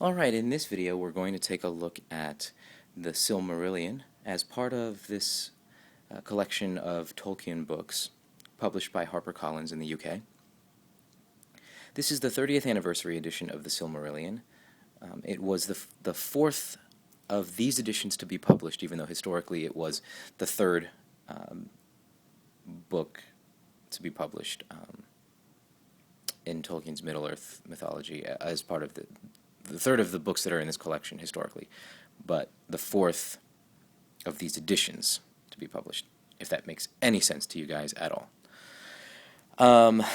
Alright, in this video we're going to take a look at the Silmarillion as part of this collection of Tolkien books published by HarperCollins in the UK. This is the 30th anniversary edition of the Silmarillion. It was the fourth of these editions to be published, even though historically it was the third book to be published in Tolkien's Middle-earth mythology as part of the third of the books that are in this collection historically, but the fourth of these editions to be published, if that makes any sense to you guys at all. The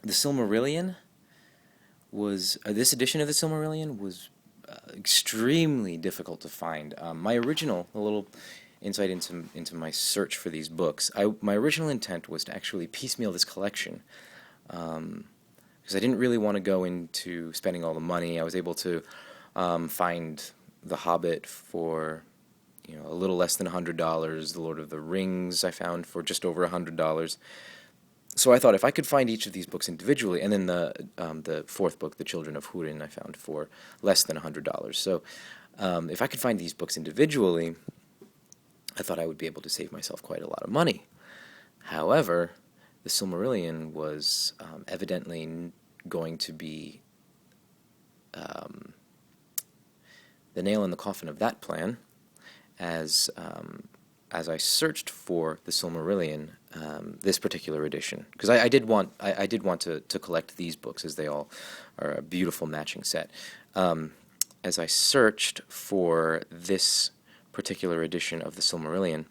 Silmarillion was, this edition of the Silmarillion was extremely difficult to find. My original, a little insight into my search for these books, my original intent was to actually piecemeal this collection, because I didn't really want to go into spending all the money. I was able to find The Hobbit for a little less than $100. The Lord of the Rings I found for just over $100. So I thought if I could find each of these books individually, and then the fourth book, The Children of Húrin, I found for less than $100. So if I could find these books individually, I thought I would be able to save myself quite a lot of money. However, the Silmarillion was evidently going to be the nail in the coffin of that plan, as I searched for the Silmarillion, this particular edition, because I did want to collect these books, as they all are a beautiful matching set. As I searched for this particular edition of the Silmarillion,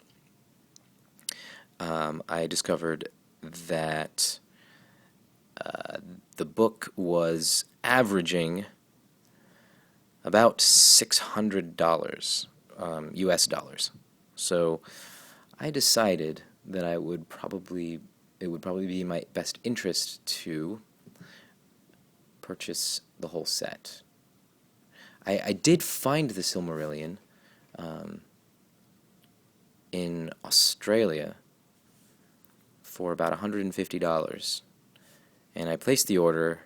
I discovered that the book was averaging about $600 US dollars. So I decided that it would probably be in my best interest to purchase the whole set. I did find the Silmarillion in Australia for about $150, and I placed the order,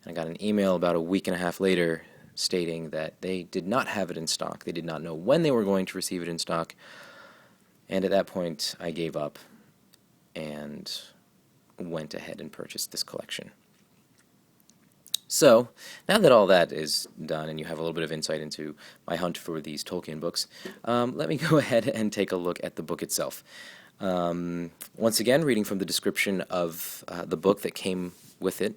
and I got an email about a week and a half later stating that they did not have it in stock. They did not know when they were going to receive it in stock, and at that point I gave up and went ahead and purchased this collection. So, now that all that is done and you have a little bit of insight into my hunt for these Tolkien books, let me go ahead and take a look at the book itself. Once again, reading from the description of the book that came with it.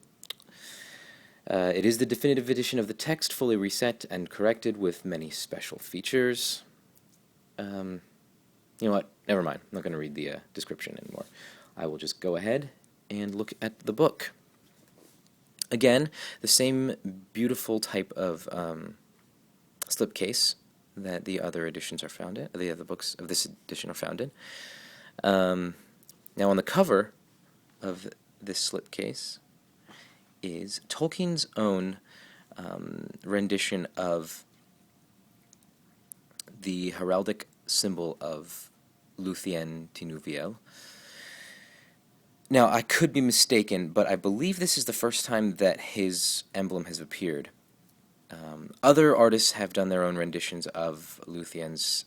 It is the definitive edition of the text, fully reset and corrected with many special features. You know what? Never mind. I'm not going to read the description anymore. I will just go ahead and look at the book. Again, the same beautiful type of slipcase that the other editions are found in, the other books of this edition are found in. Now on the cover of this slipcase is Tolkien's own rendition of the heraldic symbol of Luthien Tinuviel. Now, I could be mistaken, but I believe this is the first time that his emblem has appeared. Other artists have done their own renditions of Luthien's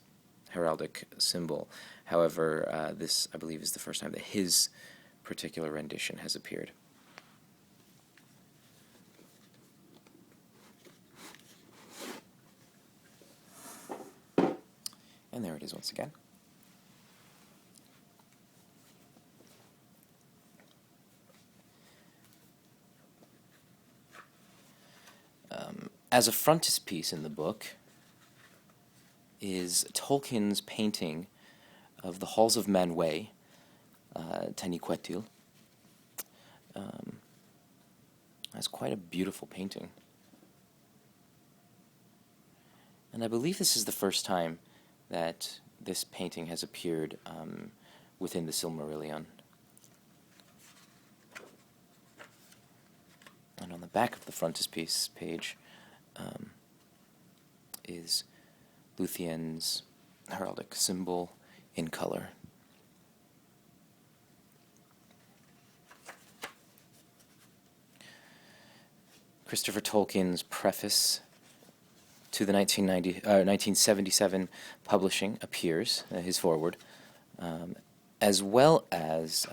heraldic symbol. However, this, I believe, is the first time that his particular rendition has appeared. And there it is once again. As a frontispiece in the book is Tolkien's painting of the Halls of Manwë, Taniquetil. That's quite a beautiful painting. And I believe this is the first time that this painting has appeared within the Silmarillion. And on the back of the frontispiece page is Luthien's heraldic symbol in color. Christopher Tolkien's preface to the 1977 publishing appears, his foreword, as well as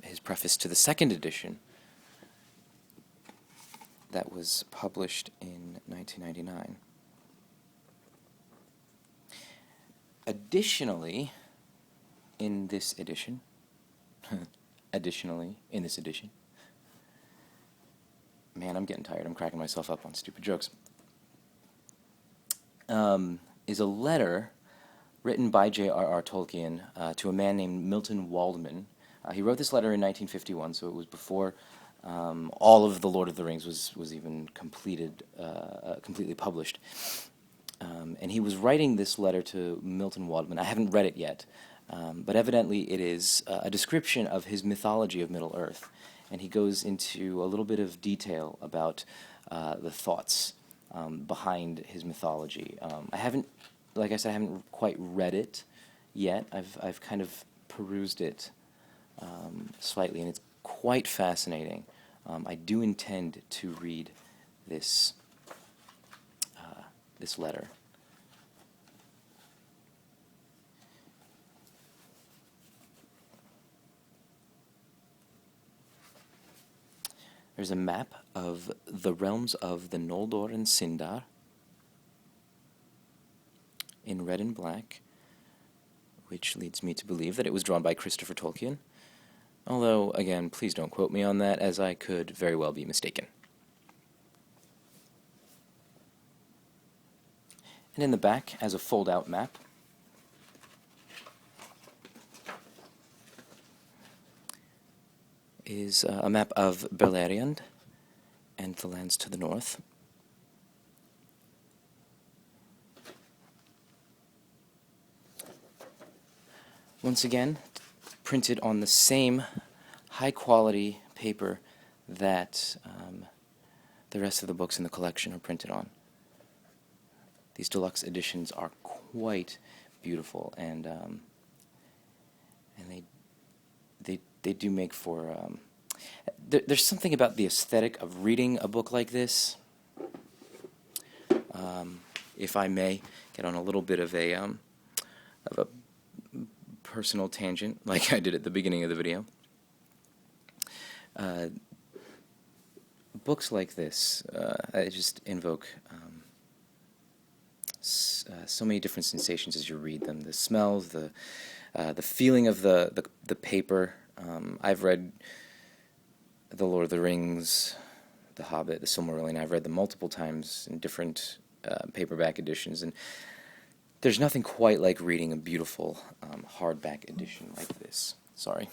his preface to the second edition that was published in 1999. Additionally, in this edition, man, I'm getting tired. I'm cracking myself up on stupid jokes. Is a letter written by J.R.R. Tolkien to a man named Milton Waldman. He wrote this letter in 1951, so it was before all of The Lord of the Rings was even completely published. And he was writing this letter to Milton Waldman. I haven't read it yet, but evidently it is a description of his mythology of Middle-earth. And he goes into a little bit of detail about the thoughts behind his mythology. I haven't, like I said, I haven't quite read it yet. I've kind of perused it slightly, and it's quite fascinating. I do intend to read this this letter. There's a map of the realms of the Noldor and Sindar in red and black, which leads me to believe that it was drawn by Christopher Tolkien. Although, again, please don't quote me on that, as I could very well be mistaken. And in the back, as a fold-out map, is a map of Beleriand and the lands to the north. Once again, printed on the same high-quality paper that the rest of the books in the collection are printed on. These deluxe editions are quite beautiful, and they do make for there's something about the aesthetic of reading a book like this. If I may get on a little bit of a personal tangent, like I did at the beginning of the video. Books like this, I just invoke so many different sensations as you read them. The smells, the feeling of the paper. I've read The Lord of the Rings, The Hobbit, The Silmarillion. I've read them multiple times in different paperback editions, and there's nothing quite like reading a beautiful hardback edition like this. Sorry.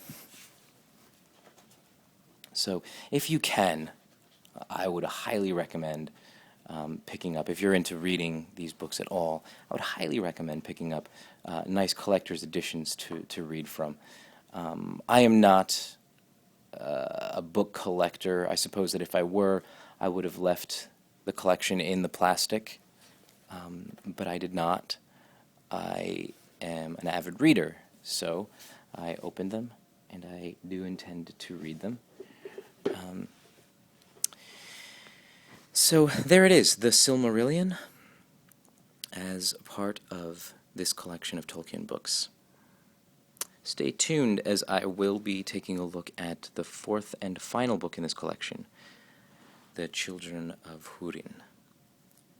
So, if you can, I would highly recommend picking up, if you're into reading these books at all, I would highly recommend picking up nice collector's editions to read from. I am not a book collector. I suppose that if I were, I would have left the collection in the plastic, but I did not. I am an avid reader, so I opened them, and I do intend to read them. So there it is, the Silmarillion, as part of this collection of Tolkien books. Stay tuned, as I will be taking a look at the fourth and final book in this collection, The Children of Húrin.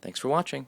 Thanks for watching.